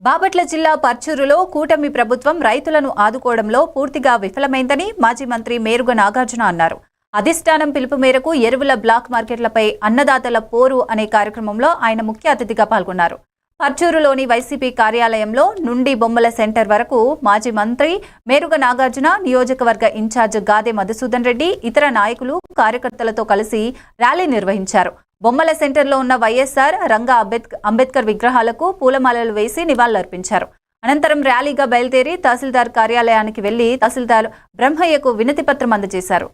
బాపట్ల జిల్లా పర్చూరులో కూటమి ప్రభుత్వం రైతులను ఆదుకోవడంలో పూర్తిగా విఫలమైందని మాజీ మంత్రి మేరుగ నాగార్జున అన్నారు. అధిష్టానం పిలుపు మేరకు ఎరువుల బ్లాక్ మార్కెట్లపై అన్నదాతల పోరు అనే కార్యక్రమంలో ఆయన ముఖ్య అతిథిగా పాల్గొన్నారు. పర్చూరులోని వైసీపీ కార్యాలయంలో నుండి బొమ్మల సెంటర్ వరకు మాజీ మంత్రి మేరుగ నాగార్జున, నియోజకవర్గ ఇన్ఛార్జ్ గాదె మధుసూదన్ రెడ్డి, ఇతర నాయకులు, కార్యకర్తలతో కలిసి ర్యాలీ నిర్వహించారు. బొమ్మల సెంటర్లో ఉన్న వైఎస్ఆర్, రంగా అంబేద్కర్ విగ్రహాలకు పూలమాలలు వేసి నివాళులర్పించారు. అనంతరం ర్యాలీగా బయలుదేరి తహసీల్దార్ కార్యాలయానికి వెళ్లి తహసీల్దార్ బ్రహ్మయ్యకు వినతి పత్రం అందజేశారు.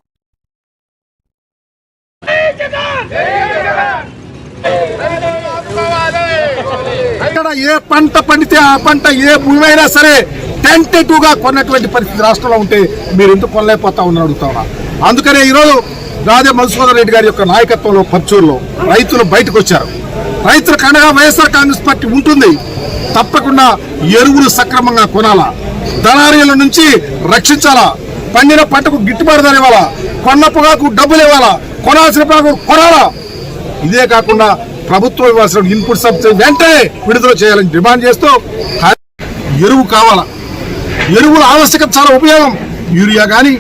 ఏ పంట పండితే ఆ పంట ఏ భూమి అయినా సరే టెంటేటివ్ గా కొన్నటువంటి పరిస్థితి రాష్ట్రంలో ఉంటే మీరు ఎందుకు కొనలేకపోతా ఉన్నారని అడుగుతా ఉన్నా. అందుకనే ఈరోజు గాదె మధుసూదన్ రెడ్డి గారి యొక్క నాయకత్వంలో పర్చూరులో రైతులు బయటకు వచ్చారు. రైతులకు అండగా వైఎస్ఆర్ కాంగ్రెస్ పార్టీ ఉంటుంది. తప్పకుండా ఎరువులు సక్రమంగా కొనాలా, దళారీల నుంచి రక్షించాలా, పండిన పంటకు గిట్టుబాటు ధర ఇవ్వాలా, కొన్న పొగాకు డబ్బులు ఇవ్వాలా, కొనాల్సిన పొగాకు కొనాలా. ఇదే కాకుండా ప్రభుత్వం ఇవ్వాల్సిన ఇన్పుట్ సబ్సిడీ వెంటనే విడుదల చేయాలని డిమాండ్ చేస్తూ ఎరువు కావాలా. ఎరువుల ఆవశ్యకత చాలా ఉపయోగం. యూరియా కానీ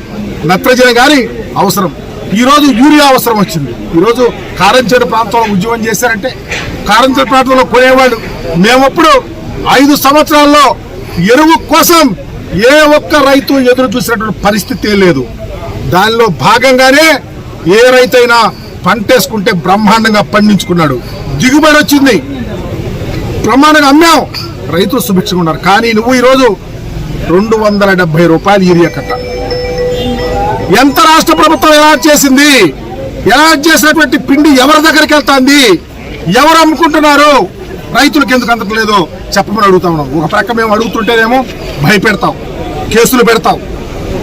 నత్రజని కానీ అవసరం. ఈరోజు యూరియా అవసరం వచ్చింది. ఈరోజు కారంచేడు ప్రాంతంలో ఉద్యమం చేశారంటే కారంచేడు ప్రాంతంలో కొనేవాళ్ళు మేమప్పుడు 5 సంవత్సరాల్లో ఎరువు కోసం ఏ ఒక్క రైతు ఎదురు చూసినటువంటి పరిస్థితి లేదు. దానిలో భాగంగానే ఏ రైతైనా పంటేసుకుంటే బ్రహ్మాండంగా పండించుకున్నాడు, దిగుబడి వచ్చింది, బ్రహ్మాండంగా అమ్మాం, రైతులు సుభిక్షంగా ఉన్నారు. కానీ నువ్వు ఈరోజు 270 రూపాయలు యూరియా కట్ట. ఎంత రాష్ట్ర ప్రభుత్వం ఎలా చేసింది? ఎలా చేసినటువంటి పిండి ఎవరి దగ్గరికి వెళ్తాంది? ఎవరు అమ్ముకుంటున్నారు? రైతులకు ఎందుకు అందట్లేదో చెప్పమని అడుగుతా ఉన్నాం. ఒక ప్రక్క మేము అడుగుతుంటేనేమో భయపెడతాం, కేసులు పెడతాం,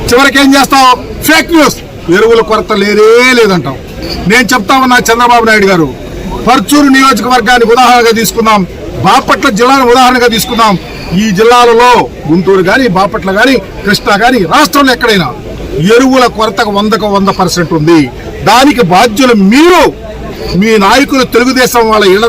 చివరికి ఏం చేస్తాం? ఫేక్ న్యూస్, ఎరువుల కొరత లేదంటాం. నేను చెప్తా ఉన్నా చంద్రబాబు నాయుడు గారు, పర్చూరు నియోజకవర్గాన్ని ఉదాహరణగా తీసుకుందాం, బాపట్ల జిల్లాను ఉదాహరణగా తీసుకుందాం. ఈ జిల్లాలలో గుంటూరు కానీ, బాపట్ల కానీ, కృష్ణా కానీ, రాష్ట్రంలో ఎక్కడైనా ఎరువుల కొరతకు 100% ఉంది. దానికి బాధ్యులు మీరు, మీ నాయకులు తెలుగుదేశం వాళ్ళ ఇళ్ల